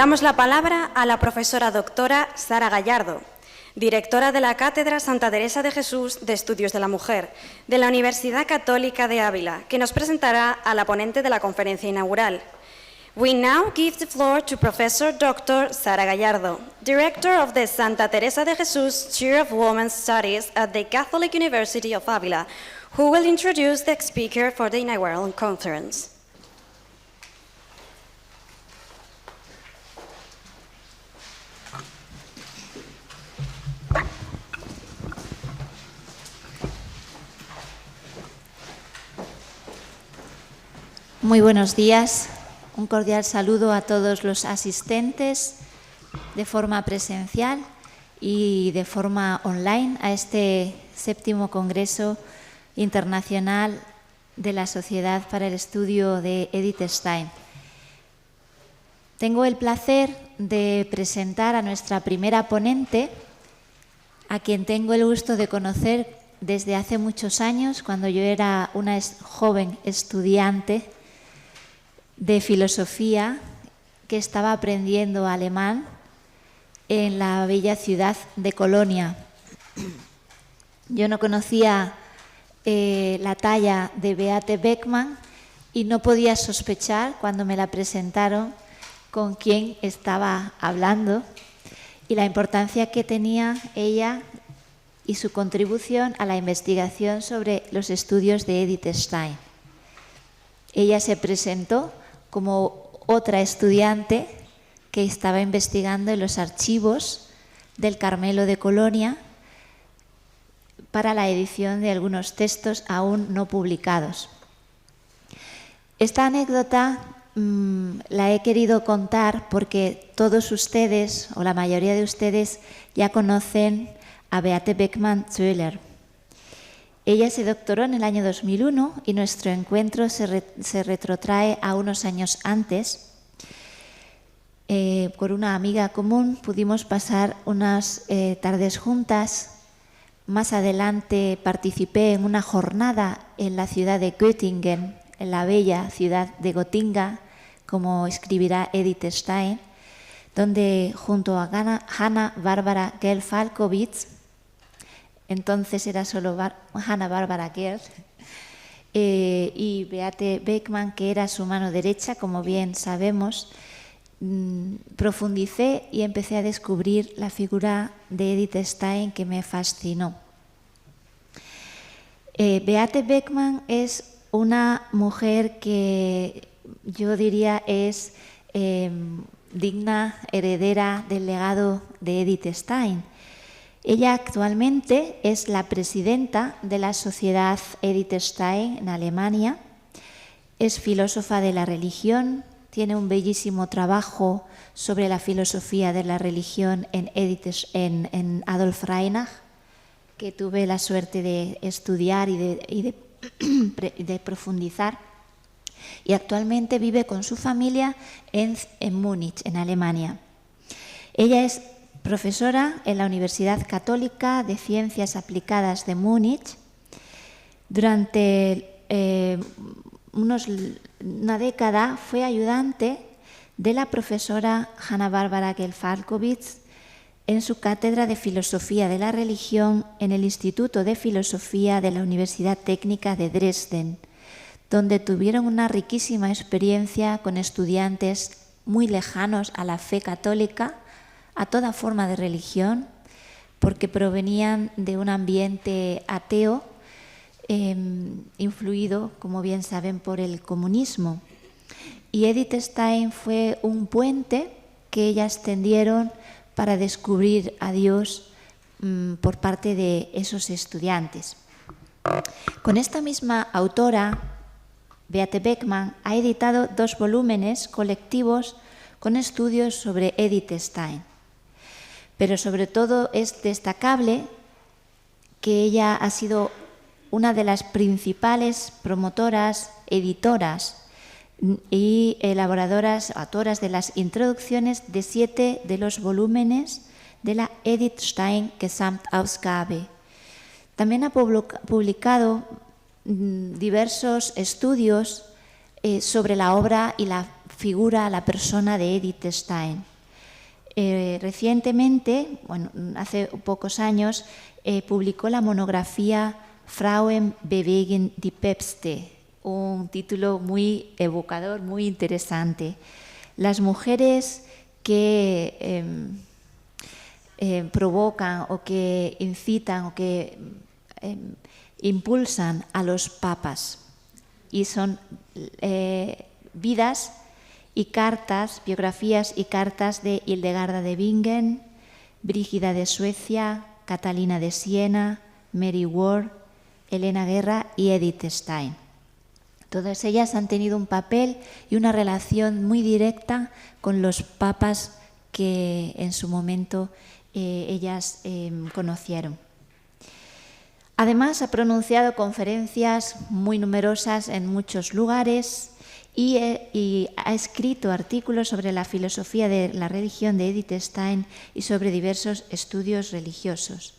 Damos la palabra a la profesora doctora Sara Gallardo, directora de la Cátedra Santa Teresa de Jesús de Estudios de la Mujer de la Universidad Católica de Ávila, que nos presentará a la ponente de la conferencia inaugural. We now give the floor to Professor Dr. Sara Gallardo, Director of the Santa Teresa de Jesús Chair of Women's Studies at the Catholic University of Ávila, who will introduce the speaker for the inaugural conference. Muy buenos días. Un cordial saludo a todos los asistentes de forma presencial y de forma online a este 7º Congreso Internacional de la Sociedad para el Estudio de Edith Stein. Tengo el placer de presentar a nuestra primera ponente, a quien tengo el gusto de conocer desde hace muchos años, cuando yo era una joven estudiante de filosofía que estaba aprendiendo alemán en la bella ciudad de Colonia. Yo no conocía la talla de Beate Beckmann y no podía sospechar cuando me la presentaron con quién estaba hablando y la importancia que tenía ella y su contribución a la investigación sobre los estudios de Edith Stein. Ella se presentó como otra estudiante que estaba investigando en los archivos del Carmelo de Colonia para la edición de algunos textos aún no publicados. Esta anécdota la he querido contar porque todos ustedes, o la mayoría de ustedes, ya conocen a Beate Beckmann-Zöller. Ella se doctoró en el año 2001 y nuestro encuentro se retrotrae a unos años antes. Por una amiga común pudimos pasar unas tardes juntas. Más adelante participé en una jornada en la ciudad de Göttingen, en la bella ciudad de Gotinga, como escribirá Edith Stein, donde junto a Hanna Barbara Gell-Falkowitz, entonces era solo Hanna Barbara Gell, y Beate Beckmann, que era su mano derecha, como bien sabemos, profundicé y empecé a descubrir la figura de Edith Stein, que me fascinó. Beate Beckmann es una mujer que yo diría es digna heredera del legado de Edith Stein. Ella actualmente es la presidenta de la Sociedad Edith Stein en Alemania, es filósofa de la religión, tiene un bellísimo trabajo sobre la filosofía de la religión en Adolf Reinach, que tuve la suerte de estudiar y de profundizar, y actualmente vive con su familia en Múnich, en Alemania. Ella es profesora en la Universidad Católica de Ciencias Aplicadas de Múnich. Durante una década fue ayudante de la profesora Hanna Barbara Gell-Falkowitz en su cátedra de Filosofía de la Religión en el Instituto de Filosofía de la Universidad Técnica de Dresden, donde tuvieron una riquísima experiencia con estudiantes muy lejanos a la fe católica, a toda forma de religión, porque provenían de un ambiente ateo, influido, como bien saben, por el comunismo. Y Edith Stein fue un puente que ellas tendieron para descubrir a Dios por parte de esos estudiantes. Con esta misma autora, Beate Beckmann ha editado 2 volúmenes colectivos con estudios sobre Edith Stein. Pero sobre todo es destacable que ella ha sido una de las principales promotoras, editoras y elaboradoras, autoras de las introducciones de 7 de los volúmenes de la Edith Stein Gesamtausgabe. También ha publicado diversos estudios sobre la obra y la figura, la persona de Edith Stein. Recientemente, bueno, hace pocos años, publicó la monografía Frauen bewegen die Päpste, un título muy evocador, muy interesante. Las mujeres que provocan o que incitan o que impulsan a los papas, y son vidas y cartas, biografías y cartas de Hildegarda de Bingen, Brígida de Suecia, Catalina de Siena, Mary Ward, Elena Guerra y Edith Stein. Todas ellas han tenido un papel y una relación muy directa con los papas que en su momento ellas conocieron. Además, ha pronunciado conferencias muy numerosas en muchos lugares y ha escrito artículos sobre la filosofía de la religión de Edith Stein y sobre diversos estudios religiosos.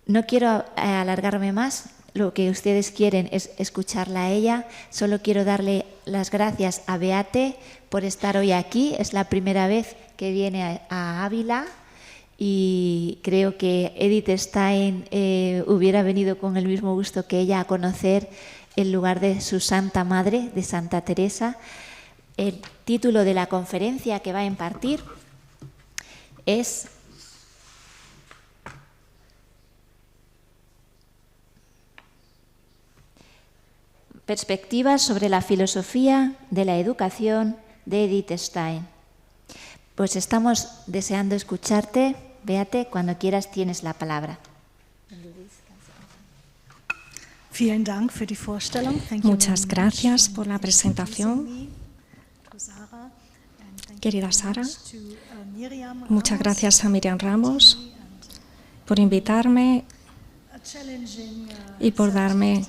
No quiero alargarme más, lo que ustedes quieren es escucharla a ella. Solo quiero darle las gracias a Beate por estar hoy aquí. Es la primera vez que viene a Ávila y creo que Edith Stein hubiera venido con el mismo gusto que ella a conocer el lugar de su Santa Madre, de Santa Teresa. El título de la conferencia que va a impartir es Perspectivas sobre la filosofía de la educación de Edith Stein. Pues estamos deseando escucharte, Beate, cuando quieras tienes la palabra. Muchas gracias por la presentación, querida Sara. Muchas gracias a Miriam Ramos por invitarme y por darme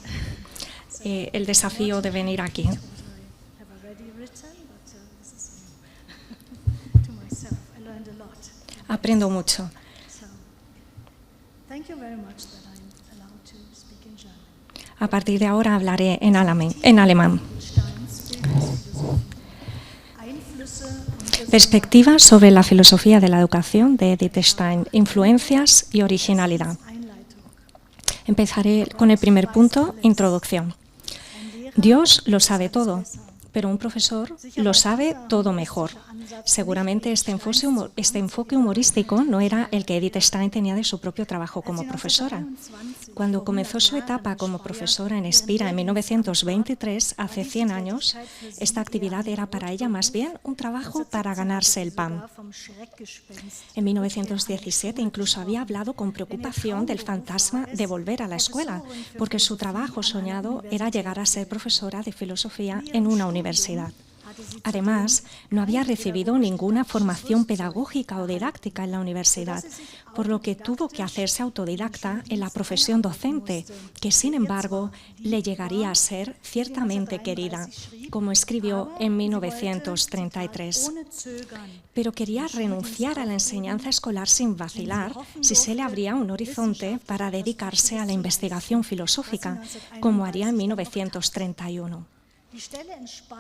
el desafío de venir aquí. Aprendo mucho. A partir de ahora hablaré en alemán. Perspectivas sobre la filosofía de la educación de Edith Stein, influencias y originalidad. Empezaré con el primer punto, introducción. Dios lo sabe todo, pero un profesor lo sabe todo mejor. Seguramente este enfoque humorístico no era el que Edith Stein tenía de su propio trabajo como profesora. Cuando comenzó su etapa como profesora en Spira en 1923, hace 100 años, esta actividad era para ella más bien un trabajo para ganarse el pan. En 1917 incluso había hablado con preocupación del fantasma de volver a la escuela, porque su trabajo soñado era llegar a ser profesora de filosofía en una universidad. Además, no había recibido ninguna formación pedagógica o didáctica en la universidad, por lo que tuvo que hacerse autodidacta en la profesión docente, que sin embargo le llegaría a ser ciertamente querida, como escribió en 1933. Pero quería renunciar a la enseñanza escolar sin vacilar si se le abría un horizonte para dedicarse a la investigación filosófica, como haría en 1931.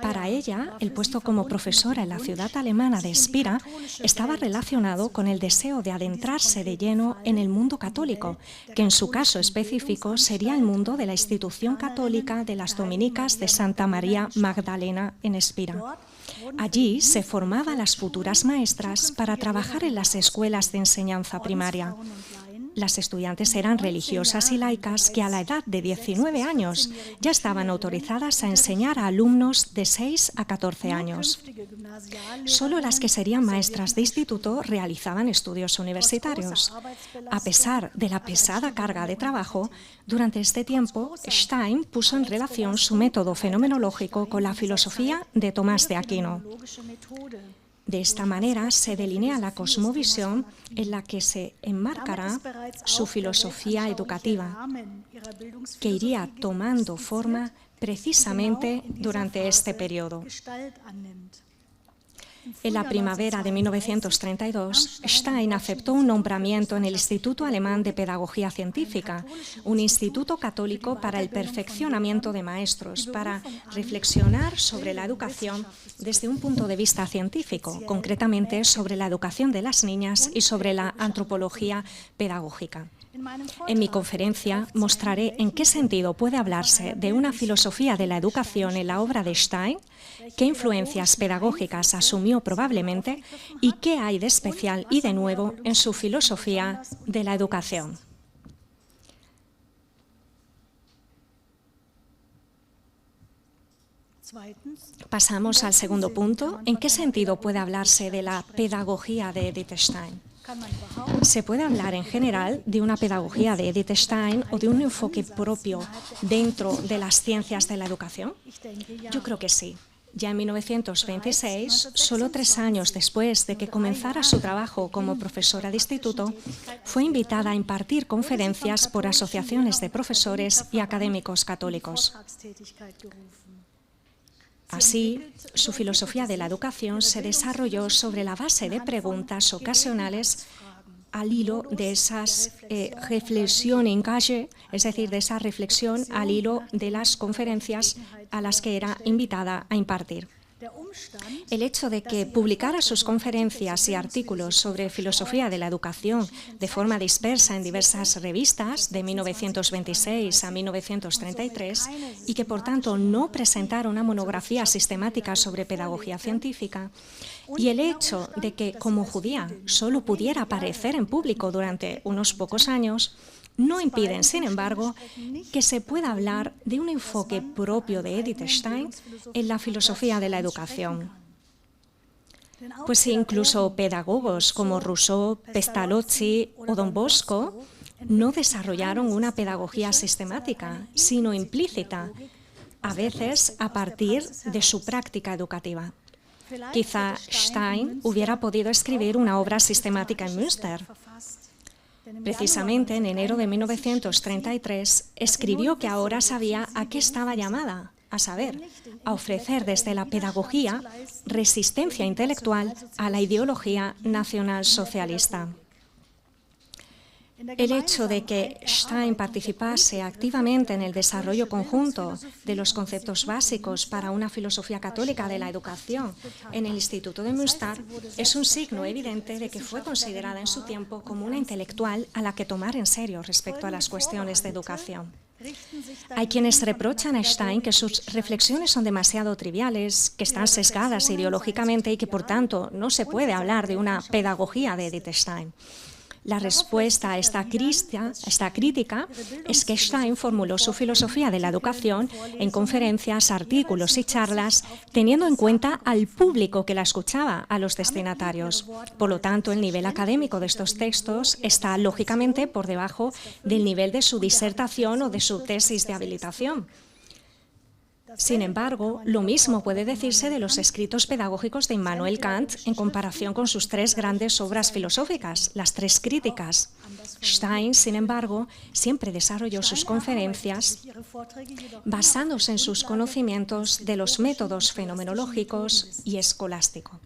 Para ella, el puesto como profesora en la ciudad alemana de Spira estaba relacionado con el deseo de adentrarse de lleno en el mundo católico, que en su caso específico sería el mundo de la institución católica de las dominicas de Santa María Magdalena en Spira. Allí se formaban las futuras maestras para trabajar en las escuelas de enseñanza primaria. Las estudiantes eran religiosas y laicas que a la edad de 19 años ya estaban autorizadas a enseñar a alumnos de 6 a 14 años. Solo las que serían maestras de instituto realizaban estudios universitarios. A pesar de la pesada carga de trabajo, durante este tiempo Stein puso en relación su método fenomenológico con la filosofía de Tomás de Aquino. De esta manera se delinea la cosmovisión en la que se enmarcará su filosofía educativa, que iría tomando forma precisamente durante este periodo. En la primavera de 1932, Stein aceptó un nombramiento en el Instituto Alemán de Pedagogía Científica, un instituto católico para el perfeccionamiento de maestros, para reflexionar sobre la educación desde un punto de vista científico, concretamente sobre la educación de las niñas y sobre la antropología pedagógica. En mi conferencia mostraré en qué sentido puede hablarse de una filosofía de la educación en la obra de Stein, qué influencias pedagógicas asumió probablemente y qué hay de especial y de nuevo en su filosofía de la educación. Pasamos al segundo punto. ¿En qué sentido puede hablarse de la pedagogía de Edith Stein? Se puede hablar en general de una pedagogía de Edith Stein o de un enfoque propio dentro de las ciencias de la educación. Yo creo que sí. Ya en 1926, solo 3 años después de que comenzara su trabajo como profesora de instituto, fue invitada a impartir conferencias por asociaciones de profesores y académicos católicos. Así, su filosofía de la educación se desarrolló sobre la base de preguntas ocasionales al hilo de esas reflexiones engagées, es decir, de esa reflexión al hilo de las conferencias a las que era invitada a impartir. El hecho de que publicara sus conferencias y artículos sobre filosofía de la educación de forma dispersa en diversas revistas de 1926 a 1933 y que, por tanto, no presentara una monografía sistemática sobre pedagogía científica, y el hecho de que, como judía, solo pudiera aparecer en público durante unos pocos años, no impiden, sin embargo, que se pueda hablar de un enfoque propio de Edith Stein en la filosofía de la educación. Pues incluso pedagogos como Rousseau, Pestalozzi o Don Bosco no desarrollaron una pedagogía sistemática, sino implícita, a veces a partir de su práctica educativa. Quizá Stein hubiera podido escribir una obra sistemática en Münster. Precisamente en enero de 1933 escribió que ahora sabía a qué estaba llamada, a saber, a ofrecer desde la pedagogía resistencia intelectual a la ideología nacionalsocialista. El hecho de que Stein participase activamente en el desarrollo conjunto de los conceptos básicos para una filosofía católica de la educación en el Instituto de Münster es un signo evidente de que fue considerada en su tiempo como una intelectual a la que tomar en serio respecto a las cuestiones de educación. Hay quienes reprochan a Stein que sus reflexiones son demasiado triviales, que están sesgadas ideológicamente y que, por tanto, no se puede hablar de una pedagogía de Edith Stein. La respuesta a esta crítica es que Stein formuló su filosofía de la educación en conferencias, artículos y charlas, teniendo en cuenta al público que la escuchaba, a los destinatarios. Por lo tanto, el nivel académico de estos textos está, lógicamente, por debajo del nivel de su disertación o de su tesis de habilitación. Sin embargo, lo mismo puede decirse de los escritos pedagógicos de Immanuel Kant en comparación con sus 3 grandes obras filosóficas, las 3 críticas. Stein, sin embargo, siempre desarrolló sus conferencias basándose en sus conocimientos de los métodos fenomenológicos y escolástico.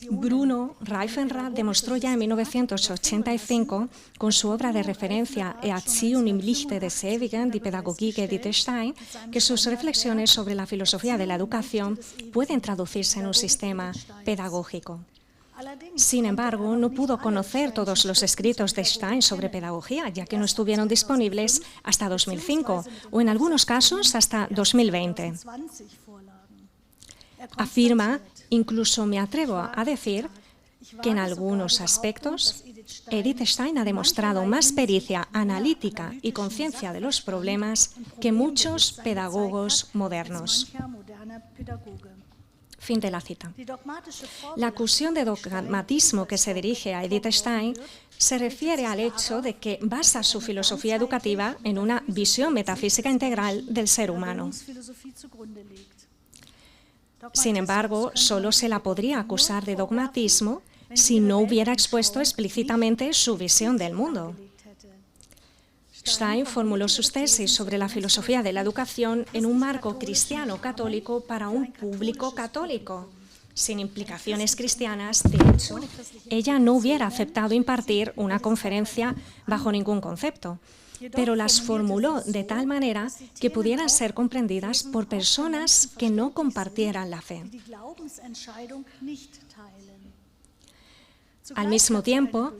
Bruno Reifenrath demostró ya en 1985, con su obra de referencia Erziehung im Lichte des Ewigen, die Pädagogik Edith Stein, que sus reflexiones sobre la filosofía de la educación pueden traducirse en un sistema pedagógico. Sin embargo, no pudo conocer todos los escritos de Stein sobre pedagogía, ya que no estuvieron disponibles hasta 2005 o, en algunos casos, hasta 2020. Afirma, incluso me atrevo a decir, que en algunos aspectos Edith Stein ha demostrado más pericia analítica y conciencia de los problemas que muchos pedagogos modernos. Fin de la cita. La acusación de dogmatismo que se dirige a Edith Stein se refiere al hecho de que basa su filosofía educativa en una visión metafísica integral del ser humano. Sin embargo, solo se la podría acusar de dogmatismo si no hubiera expuesto explícitamente su visión del mundo. Stein formuló sus tesis sobre la filosofía de la educación en un marco cristiano católico para un público católico. Sin implicaciones cristianas, de hecho, ella no hubiera aceptado impartir una conferencia bajo ningún concepto, pero las formuló de tal manera que pudieran ser comprendidas por personas que no compartieran la fe. Al mismo tiempo,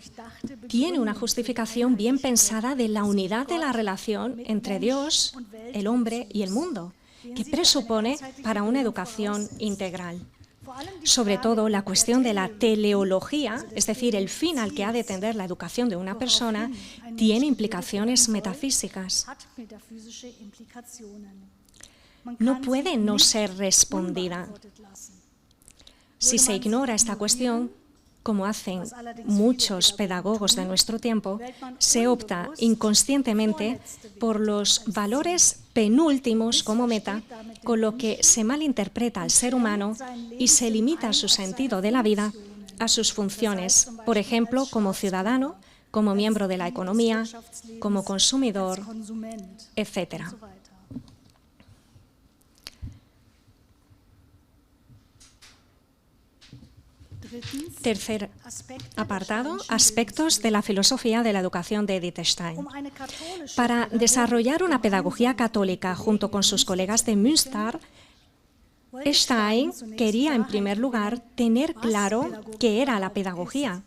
tiene una justificación bien pensada de la unidad de la relación entre Dios, el hombre y el mundo, que presupone para una educación integral. Sobre todo, la cuestión de la teleología, es decir, el fin al que ha de tender la educación de una persona, tiene implicaciones metafísicas. No puede no ser respondida. Si se ignora esta cuestión, como hacen muchos pedagogos de nuestro tiempo, se opta inconscientemente por los valores penúltimos como meta, con lo que se malinterpreta al ser humano y se limita su sentido de la vida a sus funciones, por ejemplo, como ciudadano, como miembro de la economía, como consumidor, etc. Tercer apartado, aspectos de la filosofía de la educación de Edith Stein. Para desarrollar una pedagogía católica junto con sus colegas de Münster, Stein quería, en primer lugar, tener claro qué era la pedagogía,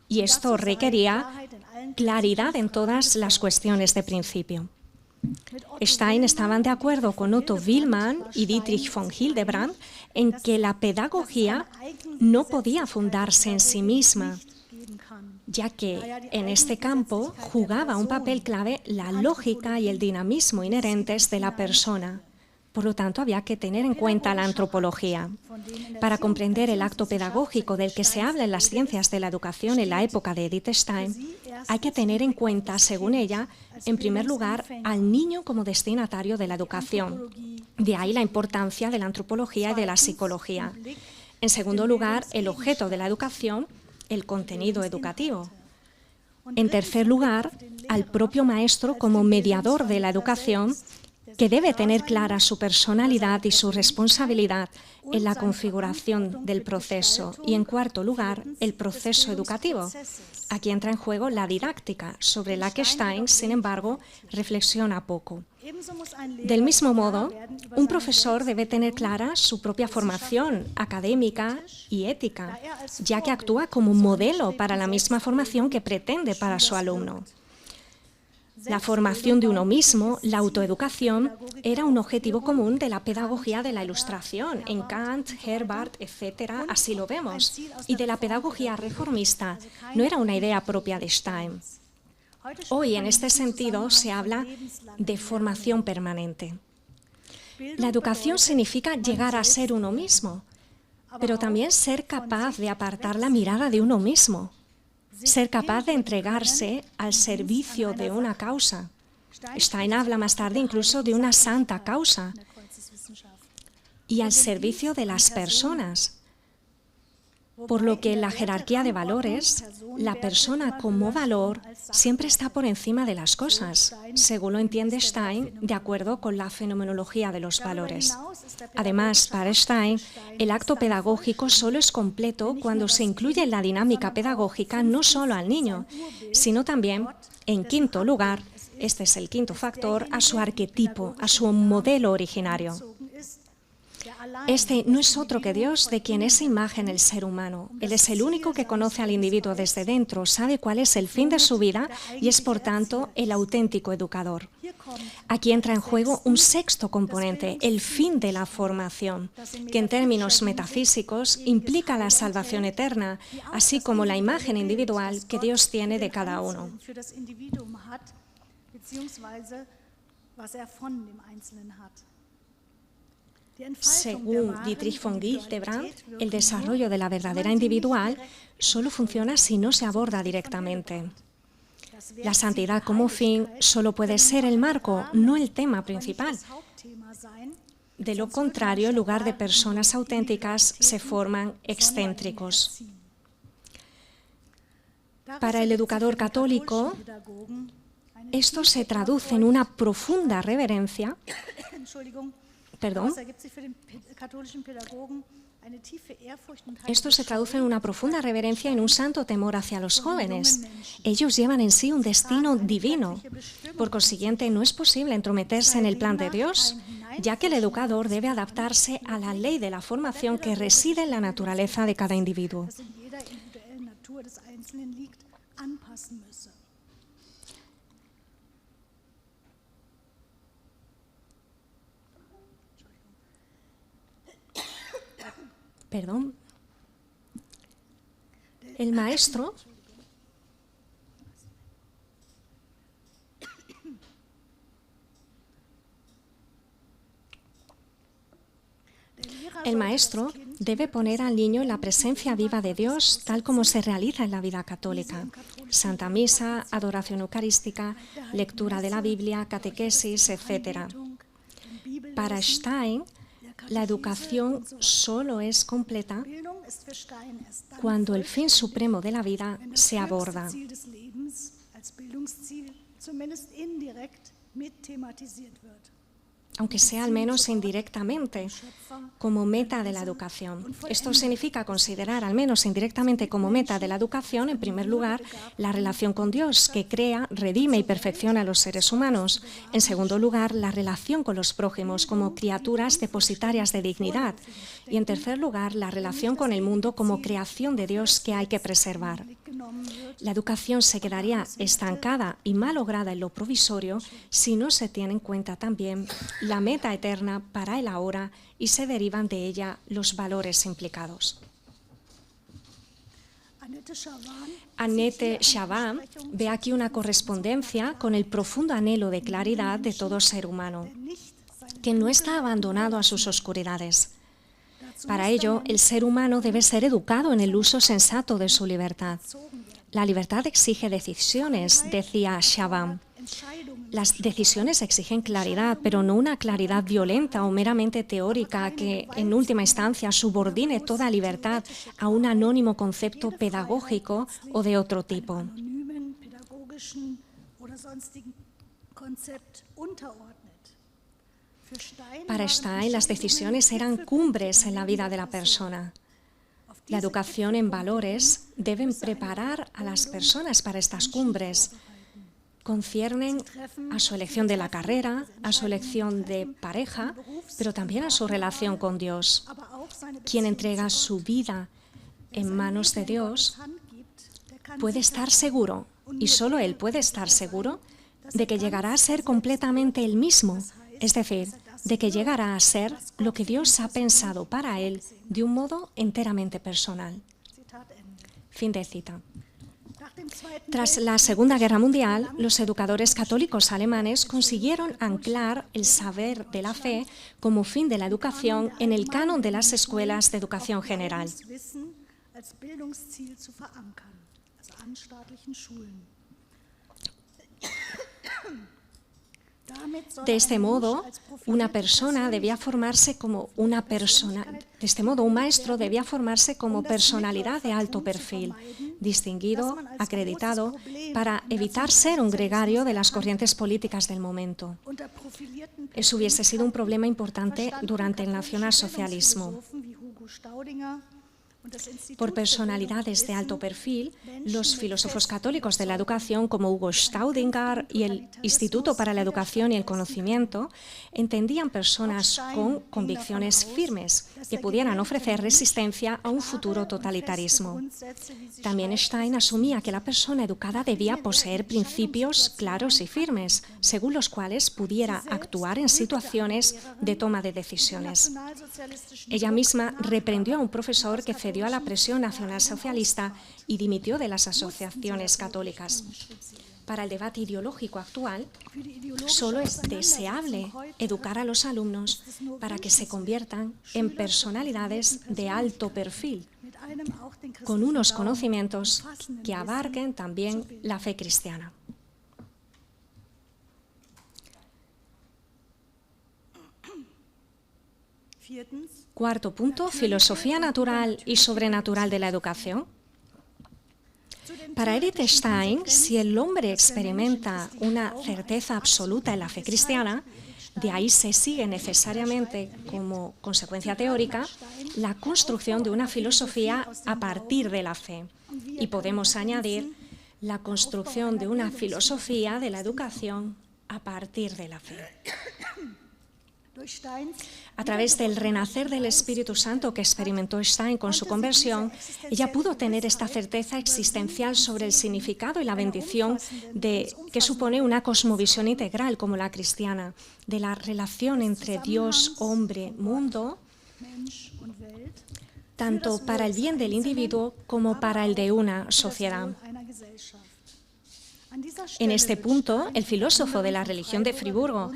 y esto requería claridad en todas las cuestiones de principio. Stein estaban de acuerdo con Otto Willmann y Dietrich von Hildebrand en que la pedagogía no podía fundarse en sí misma, ya que en este campo jugaba un papel clave la lógica y el dinamismo inherentes de la persona. Por lo tanto, había que tener en cuenta la antropología. Para comprender el acto pedagógico del que se habla en las ciencias de la educación en la época de Edith Stein, hay que tener en cuenta, según ella, en primer lugar, al niño como destinatario de la educación. De ahí la importancia de la antropología y de la psicología. En segundo lugar, el objeto de la educación, el contenido educativo. En tercer lugar, al propio maestro como mediador de la educación, que debe tener clara su personalidad y su responsabilidad en la configuración del proceso. Y en cuarto lugar, el proceso educativo. Aquí entra en juego la didáctica, sobre la que Stein, sin embargo, reflexiona poco. Del mismo modo, un profesor debe tener clara su propia formación académica y ética, ya que actúa como modelo para la misma formación que pretende para su alumno. La formación de uno mismo, la autoeducación, era un objetivo común de la pedagogía de la Ilustración. En Kant, Herbart, etc., así lo vemos. Y de la pedagogía reformista, no era una idea propia de Stein. Hoy, en este sentido, se habla de formación permanente. La educación significa llegar a ser uno mismo, pero también ser capaz de apartar la mirada de uno mismo. Ser capaz de entregarse al servicio de una causa. Stein habla más tarde incluso de una santa causa y al servicio de las personas. Por lo que en la jerarquía de valores, la persona como valor siempre está por encima de las cosas, según lo entiende Stein, de acuerdo con la fenomenología de los valores. Además, para Stein, el acto pedagógico solo es completo cuando se incluye en la dinámica pedagógica no solo al niño, sino también, en quinto lugar, este es el quinto factor, a su arquetipo, a su modelo originario. Este no es otro que Dios, de quien es imagen el ser humano. Él es el único que conoce al individuo desde dentro, sabe cuál es el fin de su vida y es, por tanto, el auténtico educador. Aquí entra en juego un sexto componente, el fin de la formación, que en términos metafísicos implica la salvación eterna, así como la imagen individual que Dios tiene de cada uno. Según Dietrich von Hildebrand, el desarrollo de la verdadera individual solo funciona si no se aborda directamente. La santidad como fin solo puede ser el marco, no el tema principal. De lo contrario, en lugar de personas auténticas, se forman excéntricos. Para el educador católico, Esto se traduce en una profunda reverencia. Esto se traduce en una profunda reverencia y en un santo temor hacia los jóvenes. Ellos llevan en sí un destino divino. Por consiguiente, no es posible entrometerse en el plan de Dios, ya que el educador debe adaptarse a la ley de la formación que reside en la naturaleza de cada individuo. Perdón. El maestro debe poner al niño en la presencia viva de Dios, tal como se realiza en la vida católica. Santa Misa, adoración eucarística, lectura de la Biblia, catequesis, etc. Para Stein, la educación solo es completa cuando el fin supremo de la vida se aborda. Aunque sea al menos indirectamente, como meta de la educación. Esto significa considerar al menos indirectamente como meta de la educación, en primer lugar, la relación con Dios, que crea, redime y perfecciona a los seres humanos. En segundo lugar, la relación con los prójimos como criaturas depositarias de dignidad. Y en tercer lugar, la relación con el mundo como creación de Dios que hay que preservar. La educación se quedaría estancada y malograda en lo provisorio si no se tiene en cuenta también la meta eterna para el ahora y se derivan de ella los valores implicados. Annette Chavan ve aquí una correspondencia con el profundo anhelo de claridad de todo ser humano, que no está abandonado a sus oscuridades. Para ello, el ser humano debe ser educado en el uso sensato de su libertad. La libertad exige decisiones, decía Chavan. Las decisiones exigen claridad, pero no una claridad violenta o meramente teórica que, en última instancia, subordine toda libertad a un anónimo concepto pedagógico o de otro tipo. Para Stein, las decisiones eran cumbres en la vida de la persona. La educación en valores deben preparar a las personas para estas cumbres. Conciernen a su elección de la carrera, a su elección de pareja, pero también a su relación con Dios. Quien entrega su vida en manos de Dios puede estar seguro, y solo él puede estar seguro, de que llegará a ser completamente él mismo, es decir, de que llegará a ser lo que Dios ha pensado para él de un modo enteramente personal. Fin de cita. Tras la Segunda Guerra Mundial, los educadores católicos alemanes consiguieron anclar el saber de la fe como fin de la educación en el canon de las escuelas de educación general. De este modo, un maestro debía formarse como personalidad de alto perfil, distinguido, acreditado, para evitar ser un gregario de las corrientes políticas del momento. Eso hubiese sido un problema importante durante el nacionalsocialismo. Por personalidades de alto perfil, los filósofos católicos de la educación como Hugo Staudinger y el Instituto para la Educación y el Conocimiento entendían personas con convicciones firmes que pudieran ofrecer resistencia a un futuro totalitarismo. También Stein asumía que la persona educada debía poseer principios claros y firmes, según los cuales pudiera actuar en situaciones de toma de decisiones. Ella misma reprendió a un profesor que cedió a la presión nacionalsocialista y dimitió de las asociaciones católicas. Para el debate ideológico actual, solo es deseable educar a los alumnos para que se conviertan en personalidades de alto perfil, con unos conocimientos que abarquen también la fe cristiana. Cuarto punto, filosofía natural y sobrenatural de la educación. Para Edith Stein, si el hombre experimenta una certeza absoluta en la fe cristiana, de ahí se sigue necesariamente, como consecuencia teórica, la construcción de una filosofía a partir de la fe. Y podemos añadir la construcción de una filosofía de la educación a partir de la fe. A través del renacer del Espíritu Santo que experimentó Stein con su conversión, ella pudo tener esta certeza existencial sobre el significado y la bendición que supone una cosmovisión integral como la cristiana, de la relación entre Dios, hombre, mundo, tanto para el bien del individuo como para el de una sociedad. En este punto, el filósofo de la religión de Friburgo,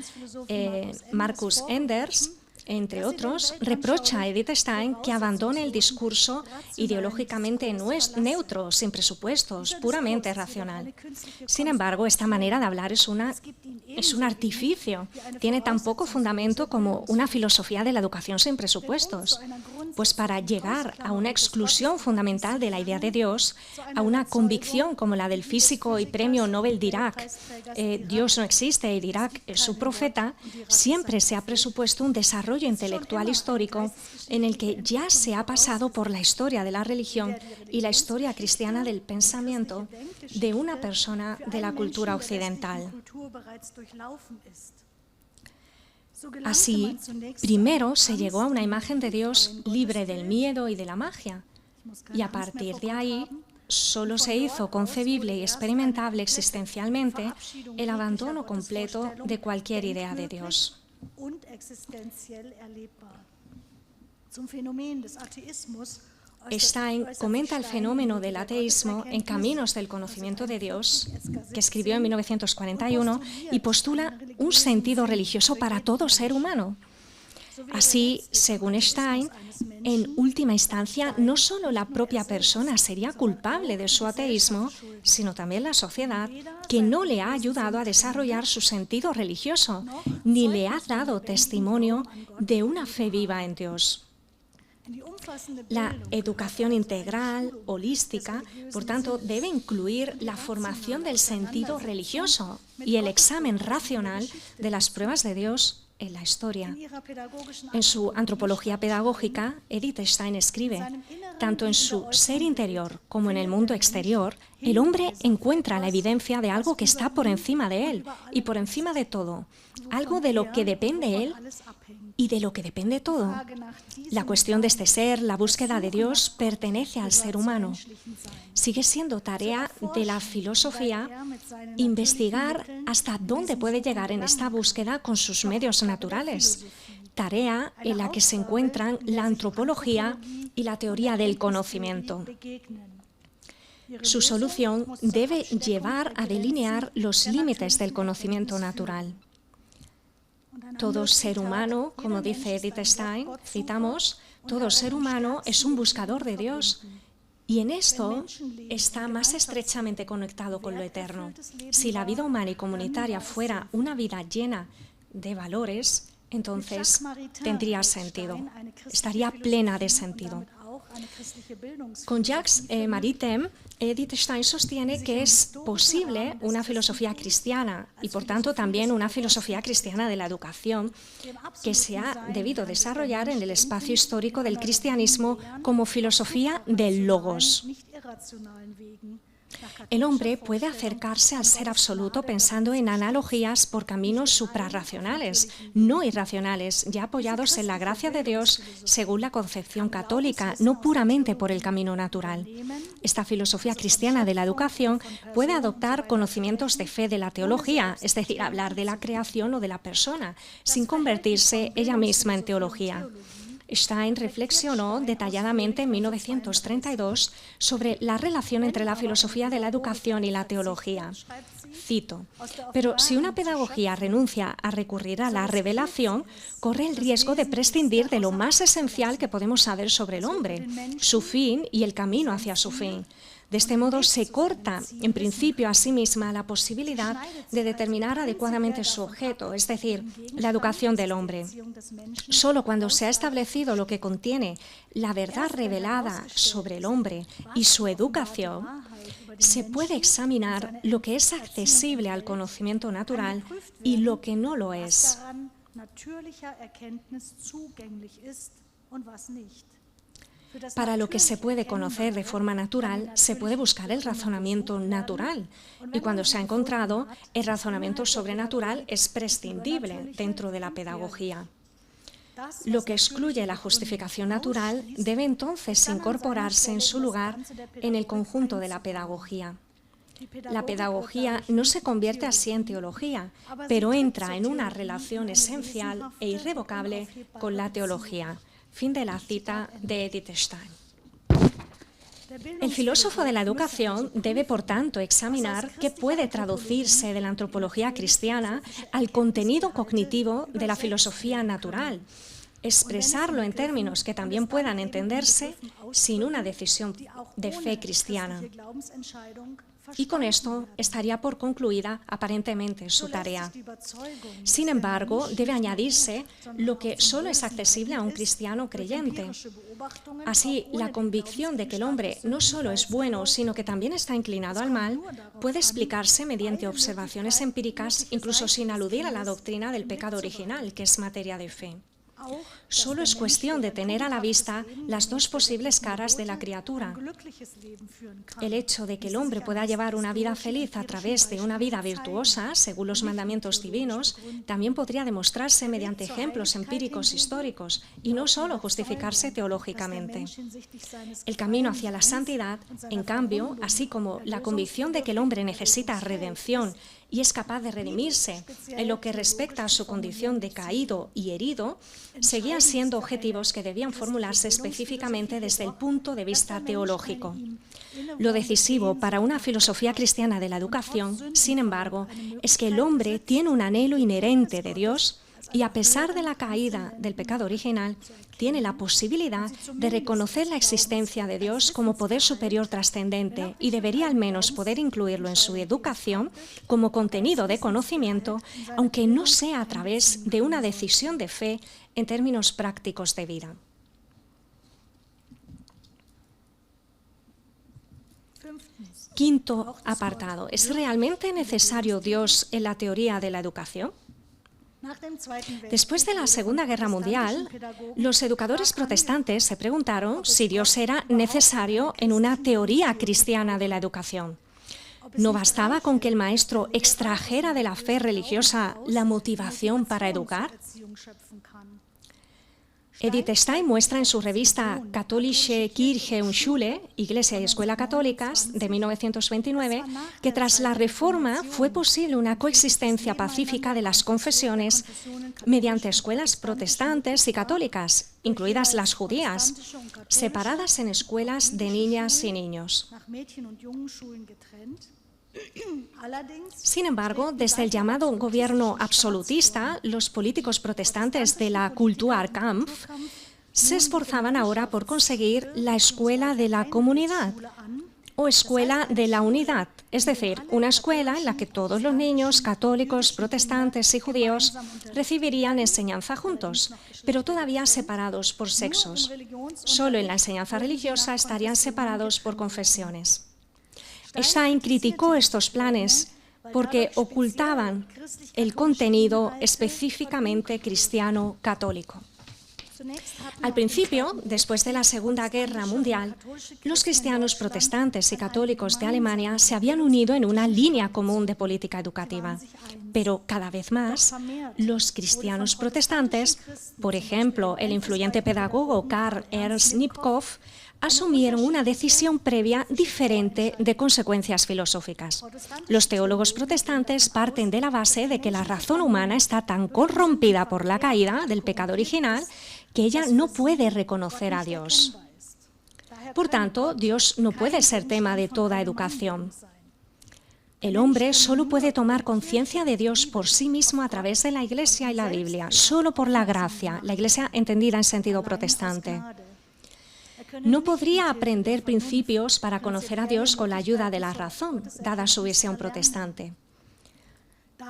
Marcus Enders, entre otros, reprocha a Edith Stein que abandone el discurso ideológicamente neutro, sin presupuestos, puramente racional. Sin embargo, esta manera de hablar es un artificio. Tiene tan poco fundamento como una filosofía de la educación sin presupuestos. Pues para llegar a una exclusión fundamental de la idea de Dios, a una convicción como la del físico y premio Nobel Dirac, Dios no existe y Dirac es su profeta, siempre se ha presupuesto un desarrollo intelectual histórico en el que ya se ha pasado por la historia de la religión y la historia cristiana del pensamiento de una persona de la cultura occidental. Así, primero se llegó a una imagen de Dios libre del miedo y de la magia, y a partir de ahí solo se hizo concebible y experimentable existencialmente el abandono completo de cualquier idea de Dios. Stein comenta el fenómeno del ateísmo en Caminos del conocimiento de Dios, que escribió en 1941, y postula un sentido religioso para todo ser humano. Así, según Stein, en última instancia, no solo la propia persona sería culpable de su ateísmo, sino también la sociedad, que no le ha ayudado a desarrollar su sentido religioso, ni le ha dado testimonio de una fe viva en Dios. La educación integral, holística, por tanto, debe incluir la formación del sentido religioso y el examen racional de las pruebas de Dios en la historia. En su Antropología Pedagógica, Edith Stein escribe: tanto en su ser interior como en el mundo exterior, el hombre encuentra la evidencia de algo que está por encima de él y por encima de todo, algo de lo que depende él y de lo que depende todo. La cuestión de este ser, la búsqueda de Dios, pertenece al ser humano. Sigue siendo tarea de la filosofía investigar hasta dónde puede llegar en esta búsqueda con sus medios naturales, tarea en la que se encuentran la antropología y la teoría del conocimiento. Su solución debe llevar a delinear los límites del conocimiento natural. Todo ser humano, como dice Edith Stein, citamos, todo ser humano es un buscador de Dios, y en esto está más estrechamente conectado con lo eterno. Si la vida humana y comunitaria fuera una vida llena de valores, entonces tendría sentido, estaría plena de sentido. Con Jacques Maritain, Edith Stein sostiene que es posible una filosofía cristiana y, por tanto, también una filosofía cristiana de la educación que se ha debido desarrollar en el espacio histórico del cristianismo como filosofía del logos. El hombre puede acercarse al ser absoluto pensando en analogías por caminos suprarracionales, no irracionales, ya apoyados en la gracia de Dios según la concepción católica, no puramente por el camino natural. Esta filosofía cristiana de la educación puede adoptar conocimientos de fe de la teología, es decir, hablar de la creación o de la persona, sin convertirse ella misma en teología. Stein reflexionó detalladamente en 1932 sobre la relación entre la filosofía de la educación y la teología. Cito: pero si una pedagogía renuncia a recurrir a la revelación, corre el riesgo de prescindir de lo más esencial que podemos saber sobre el hombre, su fin y el camino hacia su fin. De este modo se corta, en principio, a sí misma la posibilidad de determinar adecuadamente su objeto, es decir, la educación del hombre. Solo cuando se ha establecido lo que contiene la verdad revelada sobre el hombre y su educación, se puede examinar lo que es accesible al conocimiento natural y lo que no lo es. Para lo que se puede conocer de forma natural, se puede buscar el razonamiento natural. Y cuando se ha encontrado, el razonamiento sobrenatural es prescindible dentro de la pedagogía. Lo que excluye la justificación natural debe entonces incorporarse en su lugar en el conjunto de la pedagogía. La pedagogía no se convierte así en teología, pero entra en una relación esencial e irrevocable con la teología. Fin de la cita de Edith Stein. El filósofo de la educación debe, por tanto, examinar qué puede traducirse de la antropología cristiana al contenido cognitivo de la filosofía natural, expresarlo en términos que también puedan entenderse sin una decisión de fe cristiana. Y con esto estaría por concluida aparentemente su tarea. Sin embargo, debe añadirse lo que solo es accesible a un cristiano creyente. Así, la convicción de que el hombre no solo es bueno, sino que también está inclinado al mal, puede explicarse mediante observaciones empíricas, incluso sin aludir a la doctrina del pecado original, que es materia de fe. Solo es cuestión de tener a la vista las dos posibles caras de la criatura. El hecho de que el hombre pueda llevar una vida feliz a través de una vida virtuosa, según los mandamientos divinos, también podría demostrarse mediante ejemplos empíricos históricos y no solo justificarse teológicamente. El camino hacia la santidad, en cambio, así como la convicción de que el hombre necesita redención y es capaz de redimirse en lo que respecta a su condición de caído y herido, seguían siendo objetivos que debían formularse específicamente desde el punto de vista teológico. Lo decisivo para una filosofía cristiana de la educación, sin embargo, es que el hombre tiene un anhelo inherente de Dios y, a pesar de la caída del pecado original, tiene la posibilidad de reconocer la existencia de Dios como poder superior trascendente y debería al menos poder incluirlo en su educación como contenido de conocimiento, aunque no sea a través de una decisión de fe en términos prácticos de vida. Quinto apartado. ¿Es realmente necesario Dios en la teoría de la educación? Después de la Segunda Guerra Mundial, los educadores protestantes se preguntaron si Dios era necesario en una teoría cristiana de la educación. ¿No bastaba con que el maestro extrajera de la fe religiosa la motivación para educar? Edith Stein muestra en su revista Katholische Kirche und Schule, Iglesia y Escuela Católicas, de 1929, que tras la Reforma fue posible una coexistencia pacífica de las confesiones mediante escuelas protestantes y católicas, incluidas las judías, separadas en escuelas de niñas y niños. Sin embargo, desde el llamado gobierno absolutista, los políticos protestantes de la Kulturkampf se esforzaban ahora por conseguir la escuela de la comunidad o escuela de la unidad, es decir, una escuela en la que todos los niños católicos, protestantes y judíos recibirían enseñanza juntos, pero todavía separados por sexos. Solo en la enseñanza religiosa estarían separados por confesiones. Stein criticó estos planes porque ocultaban el contenido específicamente cristiano católico. Al principio, después de la Segunda Guerra Mundial, los cristianos protestantes y católicos de Alemania se habían unido en una línea común de política educativa. Pero cada vez más, los cristianos protestantes, por ejemplo, el influyente pedagogo Karl Ernst Nipkow, asumieron una decisión previa diferente de consecuencias filosóficas. Los teólogos protestantes parten de la base de que la razón humana está tan corrompida por la caída del pecado original que ella no puede reconocer a Dios. Por tanto, Dios no puede ser tema de toda educación. El hombre solo puede tomar conciencia de Dios por sí mismo a través de la Iglesia y la Biblia, solo por la gracia, la Iglesia entendida en sentido protestante. No podría aprender principios para conocer a Dios con la ayuda de la razón, dada su visión protestante.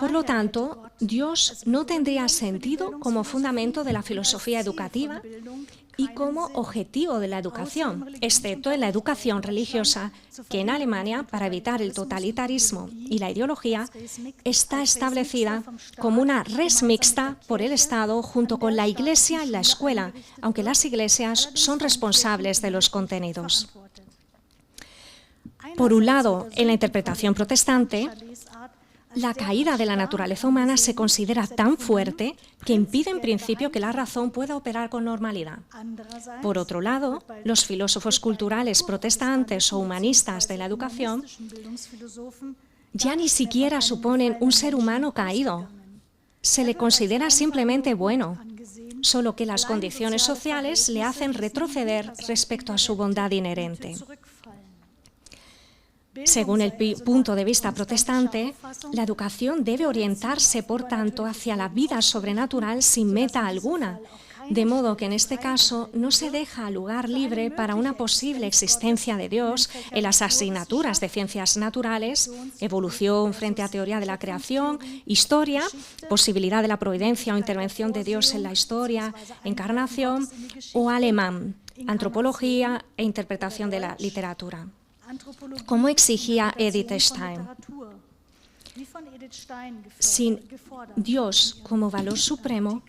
Por lo tanto, Dios no tendría sentido como fundamento de la filosofía educativa y como objetivo de la educación, excepto en la educación religiosa, que en Alemania, para evitar el totalitarismo y la ideología, está establecida como una res mixta por el Estado junto con la Iglesia y la escuela, aunque las iglesias son responsables de los contenidos. Por un lado, en la interpretación protestante, la caída de la naturaleza humana se considera tan fuerte que impide en principio que la razón pueda operar con normalidad. Por otro lado, los filósofos culturales protestantes o humanistas de la educación ya ni siquiera suponen un ser humano caído. Se le considera simplemente bueno, solo que las condiciones sociales le hacen retroceder respecto a su bondad inherente. Según el punto de vista protestante, la educación debe orientarse, por tanto, hacia la vida sobrenatural sin meta alguna, de modo que en este caso no se deja lugar libre para una posible existencia de Dios en las asignaturas de ciencias naturales, evolución frente a teoría de la creación, historia, posibilidad de la providencia o intervención de Dios en la historia, encarnación, o alemán, antropología e interpretación de la literatura, como exigía Edith Stein. Sin Dios como valor supremo,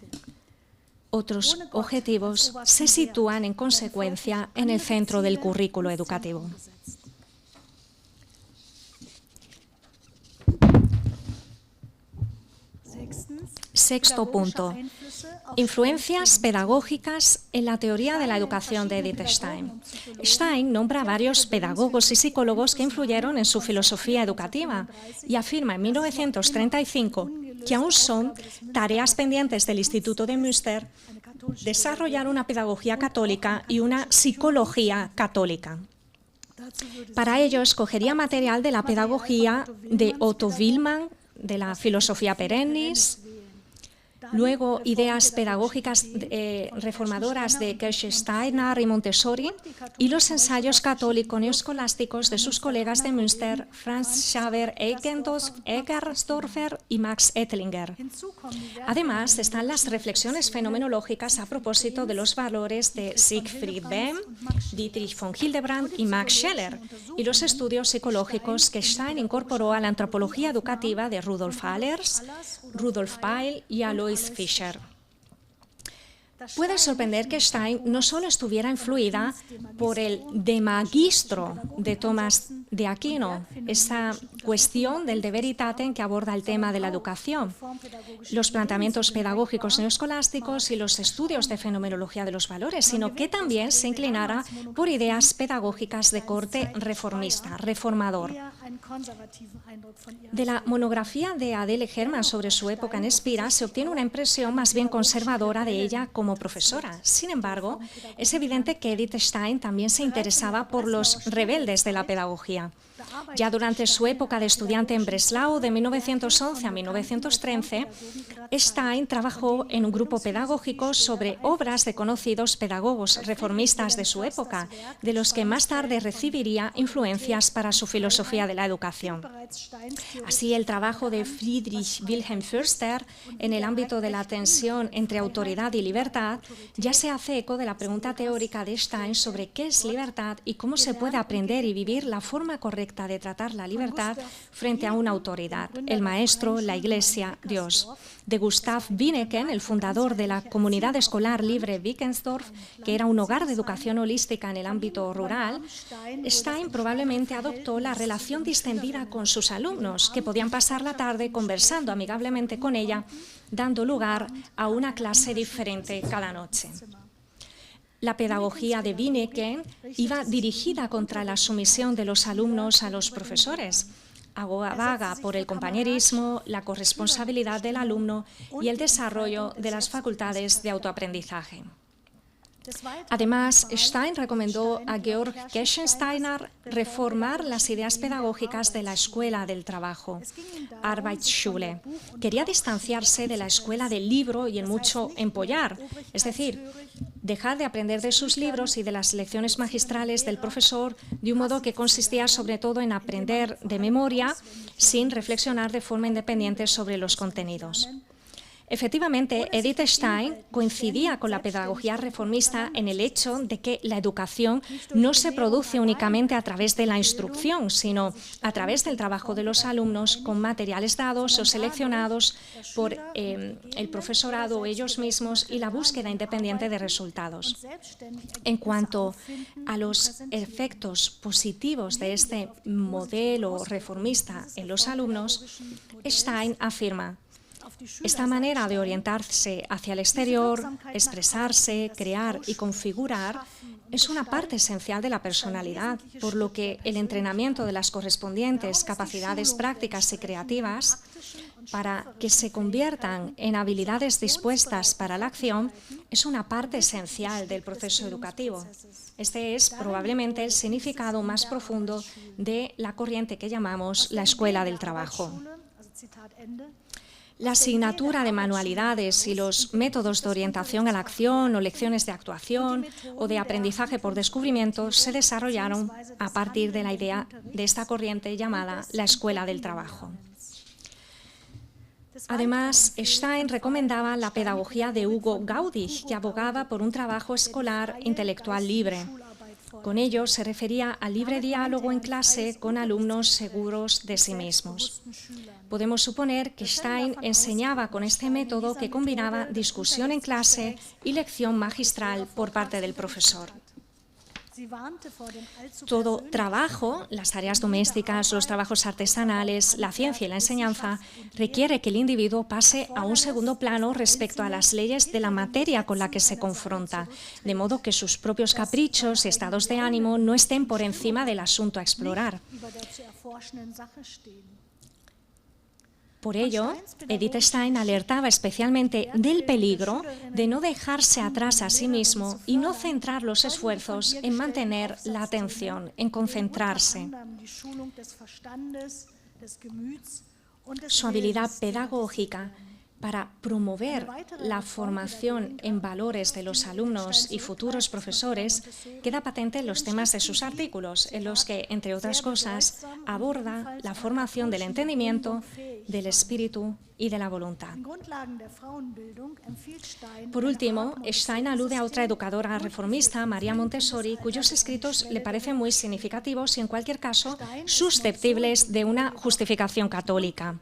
otros objetivos se sitúan en consecuencia en el centro del currículo educativo. Sexto punto. Influencias pedagógicas en la teoría de la educación de Edith Stein. Stein nombra a varios pedagogos y psicólogos que influyeron en su filosofía educativa y afirma en 1935 que aún son tareas pendientes del Instituto de Münster desarrollar una pedagogía católica y una psicología católica. Para ello, escogería material de la pedagogía de Otto Willmann, de la filosofía perennis, luego ideas pedagógicas reformadoras de Kirche Steiner y Montessori y los ensayos católicos neoescolásticos de sus colegas de Münster, Franz Xaver Eckersdorfer y Max Ettlinger. Además, están las reflexiones fenomenológicas a propósito de los valores de Siegfried Böhm, Dietrich von Hildebrand y Max Scheler, y los estudios psicológicos que Stein incorporó a la antropología educativa de Rudolf Allers, Rudolf Weil y Alois Fischer. Puede sorprender que Stein no solo estuviera influida por el De Magistro de Tomás de Aquino, esa cuestión del de veritatem que aborda el tema de la educación, los planteamientos pedagógicos neoescolásticos y los estudios de fenomenología de los valores, sino que también se inclinara por ideas pedagógicas de corte reformista, reformador. De la monografía de Adele Hermann sobre su época en Spira se obtiene una impresión más bien conservadora de ella como profesora. Sin embargo, es evidente que Edith Stein también se interesaba por los rebeldes de la pedagogía. Ya durante su época de estudiante en Breslau, de 1911 a 1913, Stein trabajó en un grupo pedagógico sobre obras de conocidos pedagogos reformistas de su época, de los que más tarde recibiría influencias para su filosofía de la educación. Así, el trabajo de Friedrich Wilhelm Förster en el ámbito de la tensión entre autoridad y libertad ya se hace eco de la pregunta teórica de Stein sobre qué es libertad y cómo se puede aprender y vivir la forma correcta de tratar la libertad frente a una autoridad, el maestro, la Iglesia, Dios. De Gustav Winneken, el fundador de la comunidad escolar libre Wickensdorf, que era un hogar de educación holística en el ámbito rural, Stein probablemente adoptó la relación distendida con sus alumnos, que podían pasar la tarde conversando amigablemente con ella, dando lugar a una clase diferente cada noche. La pedagogía de Winneken iba dirigida contra la sumisión de los alumnos a los profesores, aboga por el compañerismo, la corresponsabilidad del alumno y el desarrollo de las facultades de autoaprendizaje. Además, Stein recomendó a Georg Kirchensteiner reformar las ideas pedagógicas de la escuela del trabajo, Arbeitsschule. Quería distanciarse de la escuela del libro y en mucho empollar, es decir, dejar de aprender de sus libros y de las lecciones magistrales del profesor de un modo que consistía sobre todo en aprender de memoria sin reflexionar de forma independiente sobre los contenidos. Efectivamente, Edith Stein coincidía con la pedagogía reformista en el hecho de que la educación no se produce únicamente a través de la instrucción, sino a través del trabajo de los alumnos con materiales dados o seleccionados por el profesorado o ellos mismos y la búsqueda independiente de resultados. En cuanto a los efectos positivos de este modelo reformista en los alumnos, Stein afirma: esta manera de orientarse hacia el exterior, expresarse, crear y configurar es una parte esencial de la personalidad, por lo que el entrenamiento de las correspondientes capacidades prácticas y creativas para que se conviertan en habilidades dispuestas para la acción es una parte esencial del proceso educativo. Este es probablemente el significado más profundo de la corriente que llamamos la escuela del trabajo. La asignatura de manualidades y los métodos de orientación a la acción o lecciones de actuación o de aprendizaje por descubrimiento se desarrollaron a partir de la idea de esta corriente llamada la escuela del trabajo. Además, Stein recomendaba la pedagogía de Hugo Gaudig, que abogaba por un trabajo escolar intelectual libre. Con ello se refería al libre diálogo en clase con alumnos seguros de sí mismos. Podemos suponer que Stein enseñaba con este método que combinaba discusión en clase y lección magistral por parte del profesor. Todo trabajo, las tareas domésticas, los trabajos artesanales, la ciencia y la enseñanza, requiere que el individuo pase a un segundo plano respecto a las leyes de la materia con la que se confronta, de modo que sus propios caprichos y estados de ánimo no estén por encima del asunto a explorar. Por ello, Edith Stein alertaba especialmente del peligro de no dejarse atrás a sí mismo y no centrar los esfuerzos en mantener la atención, en concentrarse. Su habilidad pedagógica para promover la formación en valores de los alumnos y futuros profesores queda patente en los temas de sus artículos, en los que, entre otras cosas, aborda la formación del entendimiento, del espíritu y de la voluntad. Por último, Stein alude a otra educadora reformista, María Montessori, cuyos escritos le parecen muy significativos y, en cualquier caso, susceptibles de una justificación católica.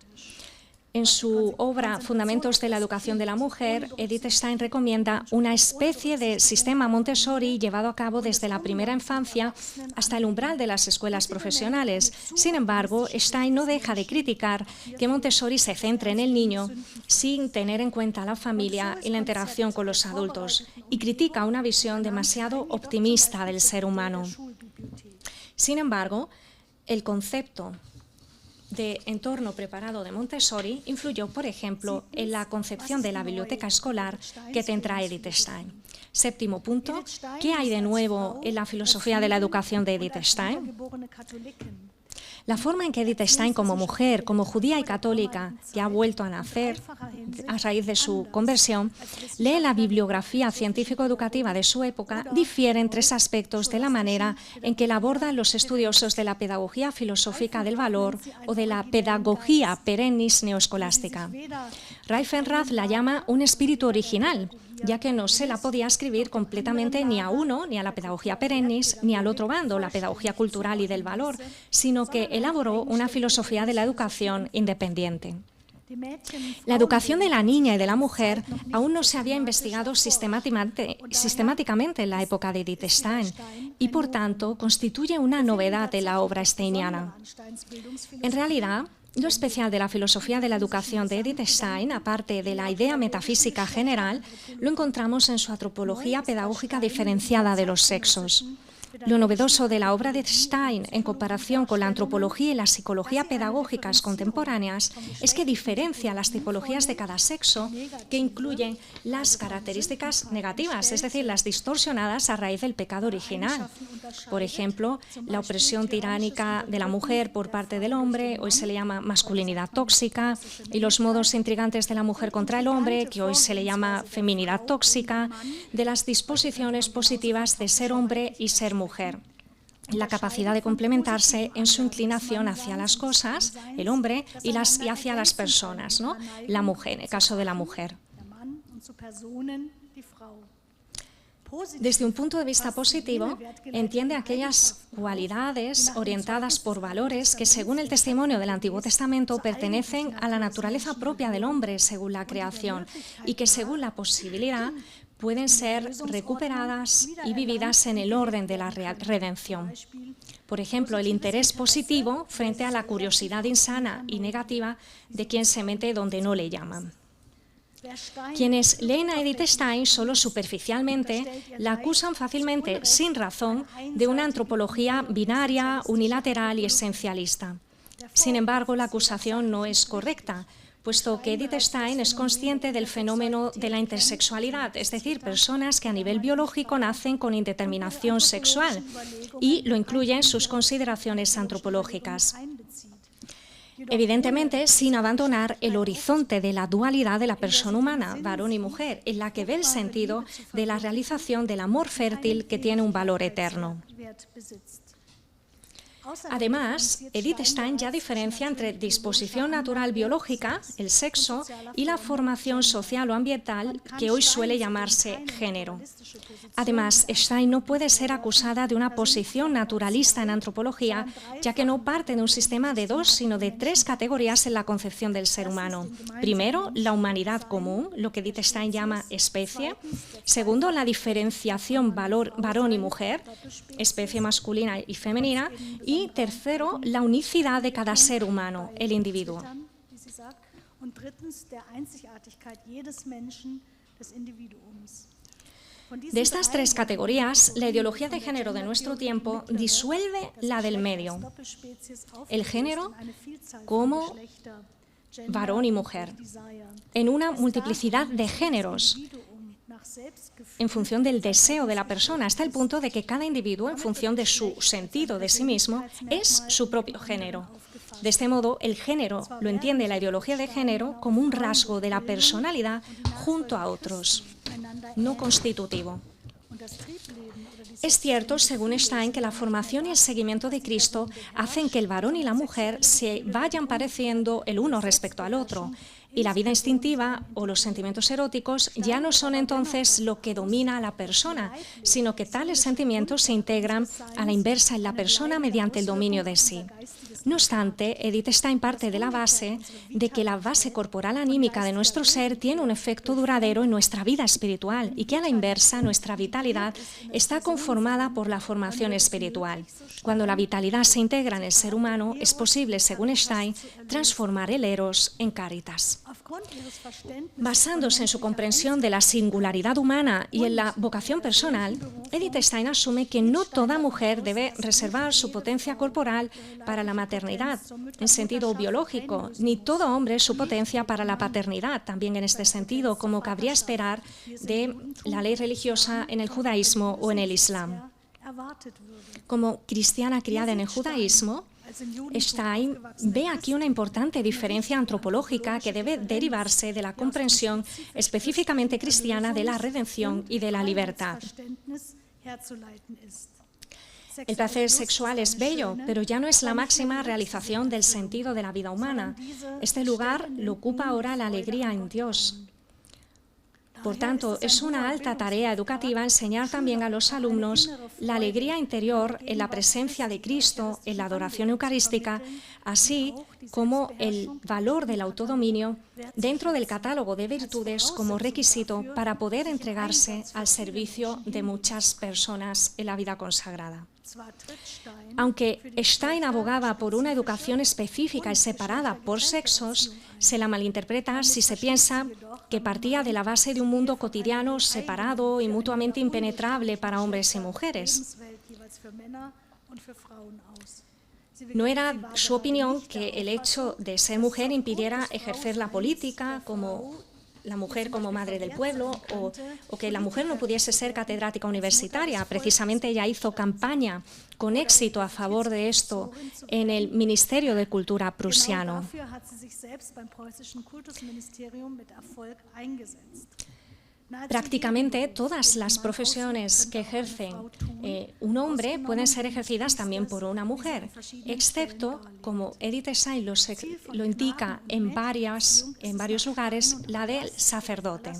En su obra Fundamentos de la educación de la mujer, Edith Stein recomienda una especie de sistema Montessori llevado a cabo desde la primera infancia hasta el umbral de las escuelas profesionales. Sin embargo, Stein no deja de criticar que Montessori se centre en el niño sin tener en cuenta la familia y la interacción con los adultos, y critica una visión demasiado optimista del ser humano. Sin embargo, el concepto de entorno preparado de Montessori influyó, por ejemplo, en la concepción de la biblioteca escolar que tendrá Edith Stein. Séptimo punto, ¿qué hay de nuevo en la filosofía de la educación de Edith Stein? La forma en que Edith Stein, como mujer, como judía y católica, que ha vuelto a nacer a raíz de su conversión, lee la bibliografía científico-educativa de su época, difiere en tres aspectos de la manera en que la abordan los estudiosos de la pedagogía filosófica del valor o de la pedagogía perennis neoescolástica. Reifenrath la llama un espíritu original, ya que no se la podía escribir completamente ni a uno, ni a la pedagogía perennis, ni al otro bando, la pedagogía cultural y del valor, sino que elaboró una filosofía de la educación independiente. La educación de la niña y de la mujer aún no se había investigado sistemáticamente en la época de Edith Stein y, por tanto, constituye una novedad en la obra steiniana. En realidad, lo especial de la filosofía de la educación de Edith Stein, aparte de la idea metafísica general, lo encontramos en su antropología pedagógica diferenciada de los sexos. Lo novedoso de la obra de Stein en comparación con la antropología y la psicología pedagógicas contemporáneas es que diferencia las tipologías de cada sexo, que incluyen las características negativas, es decir, las distorsionadas a raíz del pecado original. Por ejemplo, la opresión tiránica de la mujer por parte del hombre, hoy se le llama masculinidad tóxica, y los modos intrigantes de la mujer contra el hombre, que hoy se le llama feminidad tóxica, de las disposiciones positivas de ser hombre y ser mujer. la capacidad de complementarse en su inclinación hacia las cosas, el hombre, y hacia las personas, ¿no? La mujer, en el caso de la mujer. Desde un punto de vista positivo, entiende aquellas cualidades orientadas por valores que, según el testimonio del Antiguo Testamento, pertenecen a la naturaleza propia del hombre según la creación y que, según la posibilidad, pueden ser recuperadas y vividas en el orden de la redención. Por ejemplo, el interés positivo frente a la curiosidad insana y negativa de quien se mete donde no le llaman. Quienes leen a Edith Stein solo superficialmente la acusan fácilmente, sin razón, de una antropología binaria, unilateral y esencialista. Sin embargo, la acusación no es correcta, puesto que Edith Stein es consciente del fenómeno de la intersexualidad, es decir, personas que a nivel biológico nacen con indeterminación sexual, y lo incluye en sus consideraciones antropológicas. Evidentemente, sin abandonar el horizonte de la dualidad de la persona humana, varón y mujer, en la que ve el sentido de la realización del amor fértil que tiene un valor eterno. Además, Edith Stein ya diferencia entre disposición natural biológica, el sexo, y la formación social o ambiental, que hoy suele llamarse género. Además, Stein no puede ser acusada de una posición naturalista en antropología, ya que no parte de un sistema de dos, sino de tres categorías en la concepción del ser humano. Primero, la humanidad común, lo que Edith Stein llama especie. Segundo, la diferenciación varón y mujer, especie masculina y femenina. Y tercero, la unicidad de cada ser humano, el individuo. De estas tres categorías, la ideología de género de nuestro tiempo disuelve la del medio, el género como varón y mujer, en una multiplicidad de géneros, en función del deseo de la persona, hasta el punto de que cada individuo, en función de su sentido de sí mismo, es su propio género. De este modo, el género lo entiende la ideología de género como un rasgo de la personalidad junto a otros, no constitutivo. Es cierto, según Stein, que la formación y el seguimiento de Cristo hacen que el varón y la mujer se vayan pareciendo el uno respecto al otro, y la vida instintiva o los sentimientos eróticos ya no son entonces lo que domina a la persona, sino que tales sentimientos se integran a la inversa en la persona mediante el dominio de sí. No obstante, Edith Stein parte de la base de que la base corporal anímica de nuestro ser tiene un efecto duradero en nuestra vida espiritual y que a la inversa nuestra vitalidad está conformada por la formación espiritual. Cuando la vitalidad se integra en el ser humano, es posible, según Stein, transformar el eros en caritas. Basándose en su comprensión de la singularidad humana y en la vocación personal, Edith Stein asume que no toda mujer debe reservar su potencia corporal para la maternidad, en sentido biológico, ni todo hombre su potencia para la paternidad, también en este sentido, como cabría esperar de la ley religiosa en el judaísmo o en el islam. Como cristiana criada en el judaísmo, Stein ve aquí una importante diferencia antropológica que debe derivarse de la comprensión específicamente cristiana de la redención y de la libertad. El placer sexual es bello, pero ya no es la máxima realización del sentido de la vida humana. Este lugar lo ocupa ahora la alegría en Dios. Por tanto, es una alta tarea educativa enseñar también a los alumnos la alegría interior en la presencia de Cristo, en la adoración eucarística, así como el valor del autodominio dentro del catálogo de virtudes como requisito para poder entregarse al servicio de muchas personas en la vida consagrada. Aunque Stein abogaba por una educación específica y separada por sexos, se la malinterpreta si se piensa que partía de la base de un mundo cotidiano separado y mutuamente impenetrable para hombres y mujeres. No era su opinión que el hecho de ser mujer impidiera ejercer la política como la mujer como madre del pueblo o que la mujer no pudiese ser catedrática universitaria. Precisamente ella hizo campaña con éxito a favor de esto en el Ministerio de Cultura prusiano. Prácticamente todas las profesiones que ejercen un hombre pueden ser ejercidas también por una mujer, excepto, como Edith Stein lo indica en varios lugares, la del sacerdote.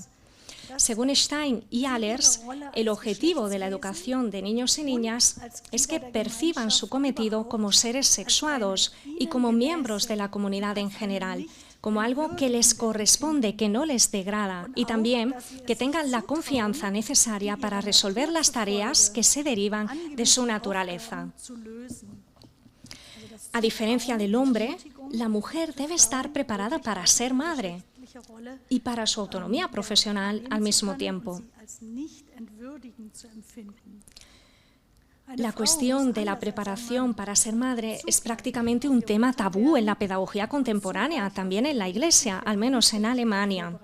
Según Stein y Allers, el objetivo de la educación de niños y niñas es que perciban su cometido como seres sexuados y como miembros de la comunidad en general, como algo que les corresponde, que no les degrada, y también que tengan la confianza necesaria para resolver las tareas que se derivan de su naturaleza. A diferencia del hombre, la mujer debe estar preparada para ser madre y para su autonomía profesional al mismo tiempo. La cuestión de la preparación para ser madre es prácticamente un tema tabú en la pedagogía contemporánea, también en la Iglesia, al menos en Alemania.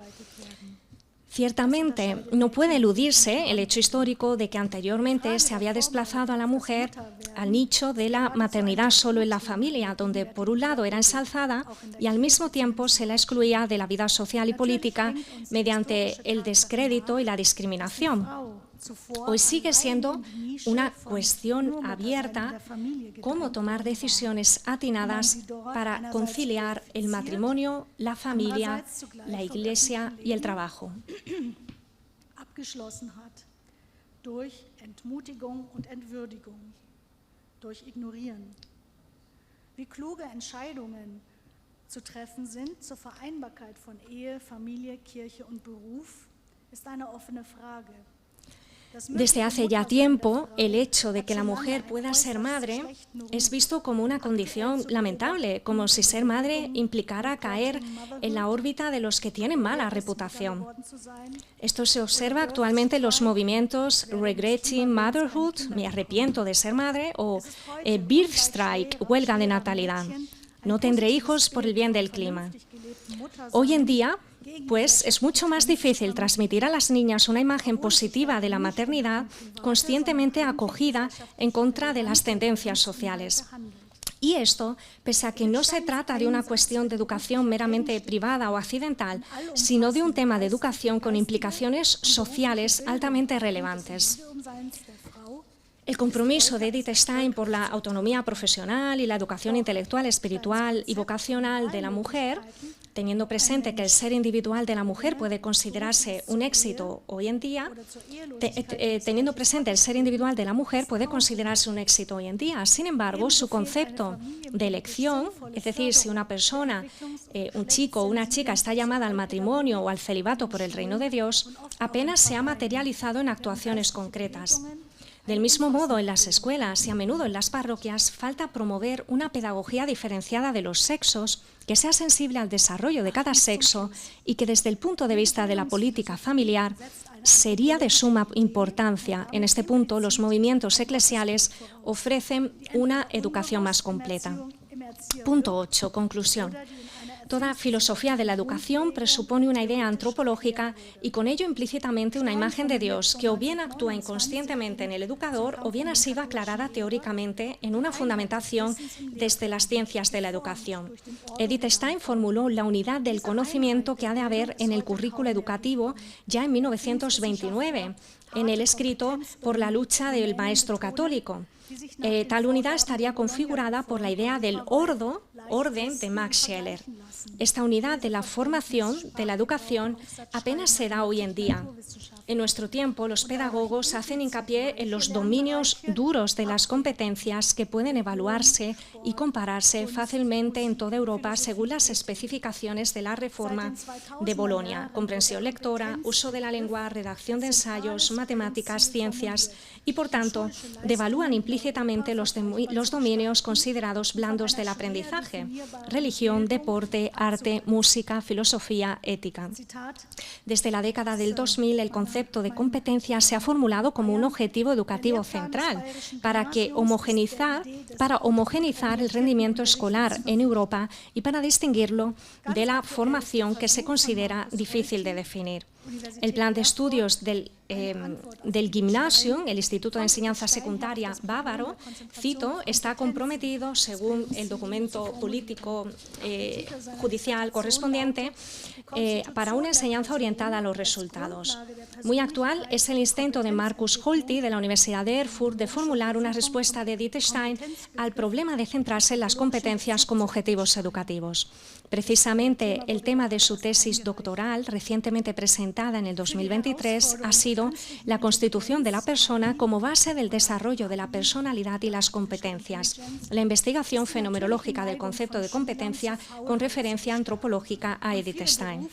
Ciertamente, no puede eludirse el hecho histórico de que anteriormente se había desplazado a la mujer al nicho de la maternidad solo en la familia, donde por un lado era ensalzada y al mismo tiempo se la excluía de la vida social y política mediante el descrédito y la discriminación. Hoy sigue siendo una cuestión abierta cómo tomar decisiones atinadas para conciliar el matrimonio, la familia, la Iglesia y el trabajo. Durch Entmutigung und Entwürdigung, durch Ignorieren. Wie kluge Entscheidungen zu treffen sind zur Vereinbarkeit von Ehe, Familie, Kirche und Beruf, ist eine offene Frage. Desde hace ya tiempo, el hecho de que la mujer pueda ser madre es visto como una condición lamentable, como si ser madre implicara caer en la órbita de los que tienen mala reputación. Esto se observa actualmente en los movimientos Regretting Motherhood, me arrepiento de ser madre, o Birth Strike, huelga de natalidad. No tendré hijos por el bien del clima. Hoy en día, pues es mucho más difícil transmitir a las niñas una imagen positiva de la maternidad conscientemente acogida en contra de las tendencias sociales. Y esto, pese a que no se trata de una cuestión de educación meramente privada o accidental, sino de un tema de educación con implicaciones sociales altamente relevantes. El compromiso de Edith Stein por la autonomía profesional y la educación intelectual, espiritual y vocacional de la mujer, teniendo presente que el ser individual de la mujer puede considerarse un éxito hoy en día, teniendo presente el ser individual de la mujer puede considerarse un éxito hoy en día. Sin embargo, su concepto de elección, es decir, si una persona, un chico o una chica está llamada al matrimonio o al celibato por el reino de Dios, apenas se ha materializado en actuaciones concretas. Del mismo modo, en las escuelas y a menudo en las parroquias falta promover una pedagogía diferenciada de los sexos que sea sensible al desarrollo de cada sexo y que desde el punto de vista de la política familiar sería de suma importancia. En este punto, los movimientos eclesiales ofrecen una educación más completa. Punto 8. Conclusión. Toda filosofía de la educación presupone una idea antropológica y con ello implícitamente una imagen de Dios que o bien actúa inconscientemente en el educador o bien ha sido aclarada teóricamente en una fundamentación desde las ciencias de la educación. Edith Stein formuló la unidad del conocimiento que ha de haber en el currículo educativo ya en 1929, en el escrito Por la lucha del maestro católico. Tal unidad estaría configurada por la idea del orden de Max Scheler. Esta unidad de la formación, de la educación, apenas se da hoy en día. En nuestro tiempo, los pedagogos hacen hincapié en los dominios duros de las competencias que pueden evaluarse y compararse fácilmente en toda Europa según las especificaciones de la reforma de Bolonia: comprensión lectora, uso de la lengua, redacción de ensayos, matemáticas, ciencias, y por tanto devalúan implícitamente los dominios considerados blandos del aprendizaje: religión, deporte, arte, música, filosofía, ética. Desde la década del 2000, el concepto de competencia se ha formulado como un objetivo educativo central para homogeneizar el rendimiento escolar en Europa y para distinguirlo de la formación que se considera difícil de definir. El plan de estudios del Gymnasium, el Instituto de Enseñanza Secundaria bávaro, cito, está comprometido, según el documento político judicial correspondiente, para una enseñanza orientada a los resultados. Muy actual es el intento de Markus Holti, de la Universidad de Erfurt, de formular una respuesta de Edith Stein al problema de centrarse en las competencias como objetivos educativos. Precisamente el tema de su tesis doctoral, recientemente presentada en el 2023, ha sido la constitución de la persona como base del desarrollo de la personalidad y las competencias, la investigación fenomenológica del concepto de competencia con referencia antropológica a Edith Stein.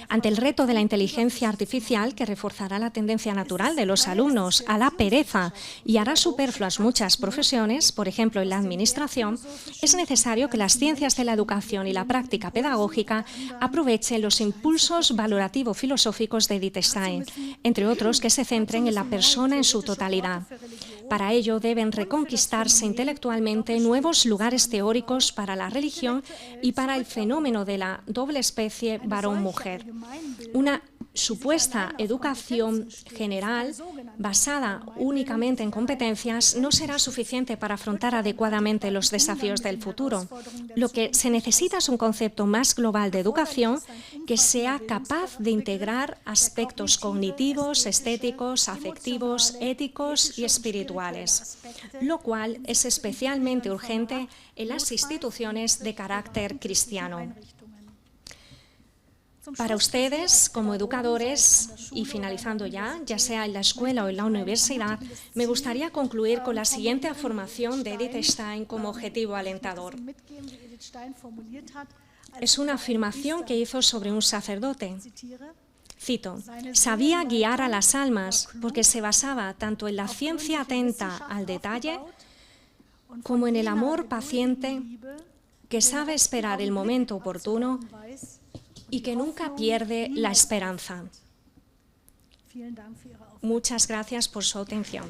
Ante el reto de la inteligencia artificial, que reforzará la tendencia natural de los alumnos a la pereza y hará superfluas muchas profesiones, por ejemplo en la administración, es necesario que las ciencias de la educación y la práctica pedagógica aprovechen los impulsos valorativo-filosóficos de Edith Stein, entre otros que se centren en la persona en su totalidad. Para ello deben reconquistarse intelectualmente nuevos lugares teóricos para la religión y para el fenómeno de la doble especie varón-mujer. Una supuesta educación general basada únicamente en competencias no será suficiente para afrontar adecuadamente los desafíos del futuro. Lo que se necesita es un concepto más global de educación que sea capaz de integrar aspectos cognitivos, estéticos, afectivos, éticos y espirituales, lo cual es especialmente urgente en las instituciones de carácter cristiano. Para ustedes, como educadores, y finalizando ya sea en la escuela o en la universidad, me gustaría concluir con la siguiente afirmación de Edith Stein como objetivo alentador. Es una afirmación que hizo sobre un sacerdote. Cito, sabía guiar a las almas porque se basaba tanto en la ciencia atenta al detalle como en el amor paciente que sabe esperar el momento oportuno y que nunca pierde la esperanza. Muchas gracias por su atención.